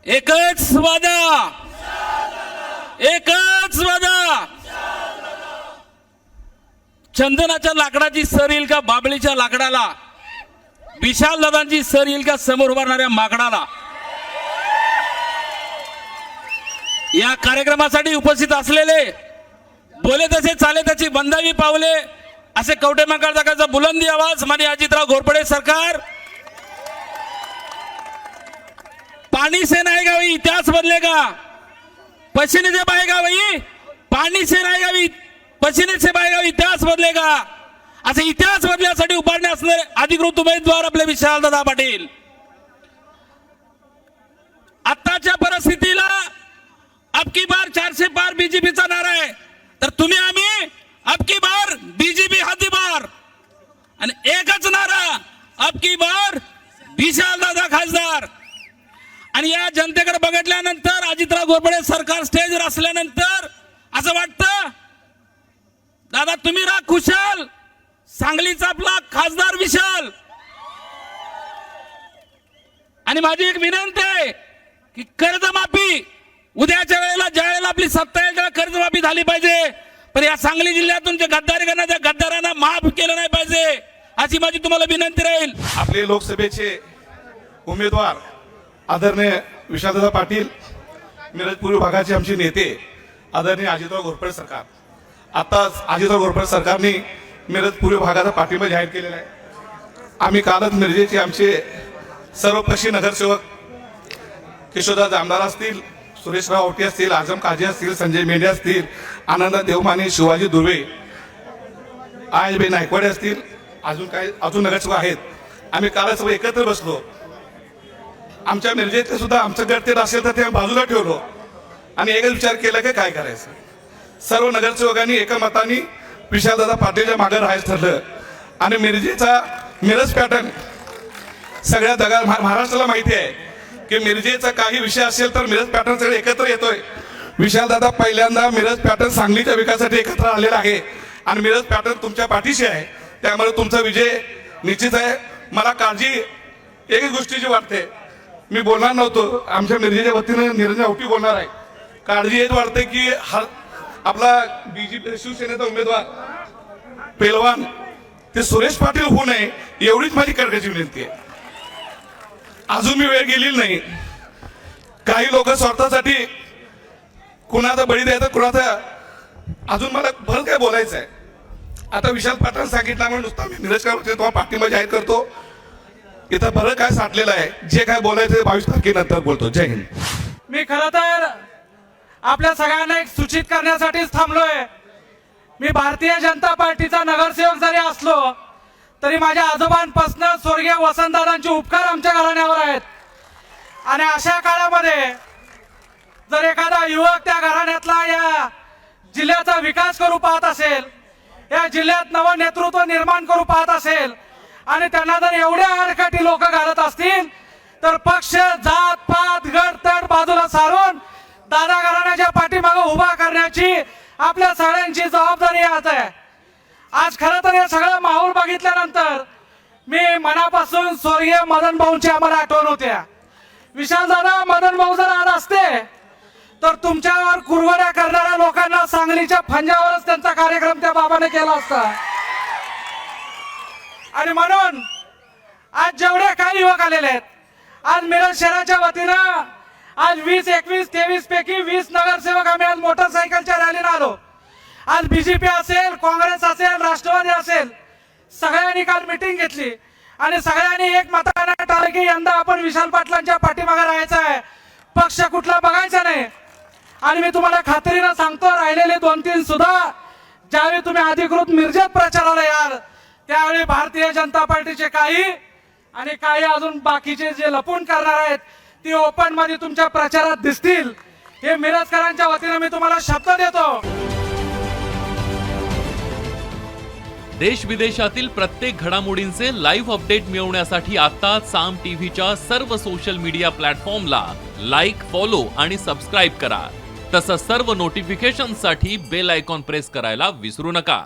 एकच वादा, एकच वादा. चंदनाच्या लाकडाची सर येईल का बाबळीच्या लाकडाला? विशाल दादांची सर येईल का समोर उभारणाऱ्या माकडाला? या कार्यक्रमासाठी उपस्थित असलेले बोले तसे चाले त्याची बंदावी पावले असे कवठे महाकाळचा बुलंदी आवाज माननीय अजितराव घोरपडे सरकार. पानी से आएगा वही इतिहास बदलेगा, पसीने से बहेगा वही पानी से आएगा वही पसीने से बहेगा वही इतिहास बदलेगा. असे इतिहास बदलण्यासाठी उभारणे असणारे अधिकृत उमेदवार आपले विशालदादा पाटील. आताच्या परिस्थितीला अब की बार 400 पार बीजेपीचा नारा आहे, तर तुम्ही आम्ही अब की बार बीजेपी हाती बार आणि एकच नारा अब की बार विशालदादा खासदार. आणि या जनतेकडे बघितल्यानंतर अजितराव घोरपडे सरकार स्टेजवर असल्यानंतर असं वाटतं दादा तुम्ही राहा खुशाल, सांगलीचा आपला खासदार विशाल. आणि माझी एक विनंती आहे की कर्जमाफी उद्याच्या वेळेला ज्या वेळेला आपली सत्ता येईल त्याला कर्जमाफी झाली पाहिजे, पण या सांगली जिल्ह्यातून जे गद्दारी करणार त्या गद्दारांना माफ केलं नाही पाहिजे अशी माझी तुम्हाला विनंती राहील. आपले लोकसभेचे उमेदवार आदरणीय विशालदादा पाटील, मिरज पूर्व भागाचे आमचे नेते आदरणीय अजितराव घोरपडे सरकार. आताच अजितराव घोरपडे सरकारने मिरज पूर्व भागाचा पाठिंबा जाहीर केलेला आहे. आम्ही कालच मिरजेचे आमचे सर्वपक्षीय नगरसेवक किशोरदास जामदार असतील, सुरेशराव आवटे असतील, आजम काझी असतील, संजय मेंढे असतील, आनंद देवमाने, शिवाजी दुर्वे, आयबे नायकवाडे असतील, अजून नगरसेवक आहेत. आम्ही कालच एकत्र बसलो. आमच्या मिरजेतले सुद्धा आमचं गट ते असेल तर ते बाजूला ठेवलो आणि एकच विचार केला की काय करायचं. सर्व नगरसेवकांनी एकमताने विशालदादा पाटीलच्या मागे राहायचं ठरलं. आणि मिरज पॅटर्न सगळ्या महाराष्ट्राला माहिती आहे की मिरजेचा काही विषय असेल तर मिरज पॅटर्न सगळे एकत्र येतोय. विशालदादा पहिल्यांदा मिरज पॅटर्न सांगलीच्या विकासासाठी एकत्र आलेला आहे आणि मिरज पॅटर्न तुमच्या पाठीशी आहे, त्यामुळे तुमचा विजय निश्चित आहे. मला काळजी एकच गोष्टीची वाटते, मी बोलणार नव्हतो, आमच्या मिरजेच्या वतीने निरंजन आवटी बोलणार आहे. काळजी हेच वाटते की आपला बीजेपी शिवसेनेचा उमेदवार पेलवान ते सुरेश पाटील होऊ नये एवढीच माझी कळकळीची विनंती आहे. अजून मी वेळ गेलेली नाही. काही लोक स्वार्थासाठी कुणाचा बळी द्यायचा, कुणाचा अजून मला भर काय बोलायचं आहे. आता विशाल पाटील सांगितल्यामुळे नुसता मी मिरजकर तुम्हाला पाठिंबा जाहीर करतो. इथं बरं काय साठलेलं आहे, जे काय बोलायचं 22 तारखेनंतर बोलतो. जय हिंद. मी खरं तर आपल्या सगळ्यांना एक सूचित करण्यासाठीच थांबलोय. मी भारतीय जनता पार्टीचा नगरसेवक जरी असलो तरी माझ्या आजोबांपासून स्वर्गीय वसंतदादांचे उपकार आमच्या घराण्यावर आहेत. आणि अशा काळामध्ये जर एखादा युवक त्या घराण्यातला या जिल्ह्याचा विकास करू पाहत असेल, या जिल्ह्यात नवं नेतृत्व निर्माण करू पाहत असेल आणि त्यांना जर एवढ्या आडकाठी लोक घालत असतील तर पक्ष, जात पात, गट तट बाजूला सारून दादा घराण्याच्या पाठीमागे उभा करण्याची आपल्या सगळ्यांची जबाबदारी आज आहे. आज खरं तर हे सगळं माहोल बघितल्यानंतर मी मनापासून स्वर्गीय मदन भाऊंची आम्हाला आठवण होत्या. विशालदादा, मदन भाऊ जर आज असते तर तुमच्यावर कुरघोड्या करणाऱ्या लोकांना सांगलीच्या फंजावरच त्यांचा कार्यक्रम त्या बाबाने केला असता. आणि म्हणून आज जेवढे काही युवक आलेले आहेत, आज मिरज शहराच्या वतीनं आज 20, 21, 23 पैकी 20 नगरसेवक आम्ही आज मोटरसायकलच्या रॅलीने आलो. आज बीजेपी असेल, काँग्रेस असेल, राष्ट्रवादी असेल, सगळ्यांनी काल मिटिंग घेतली आणि सगळ्यांनी एक मताने ठरवलं की यंदा आपण विशाल पाटलांच्या पाठीमागे राहायचं आहे, पक्ष कुठला बघायचा नाही. आणि मी तुम्हाला खात्रीनं सांगतो, राहिलेले 2-3 सुद्धा ज्यावेळी तुम्ही अधिकृत मिरजेत प्रचाराला याल त्यावेळी भारतीय जनता पार्टीचे काही आणि काही अजून बाकीचे जे लपून करणार आहेत ती ओपन मध्ये तुमच्या प्रचारात दिसतील. हे मिरजकरांच्या वतीने मी तुम्हाला शब्द देतो. देश विदेशातील प्रत्येक घडामोडींचे लाईव्ह अपडेट मिळवण्यासाठी आता साम टीव्हीच्या सर्व सोशल मीडिया प्लॅटफॉर्मला लाईक, फॉलो आणि सबस्क्राईब करा. तसंच सर्व नोटिफिकेशनसाठी बेल आयकॉन प्रेस करायला विसरू नका.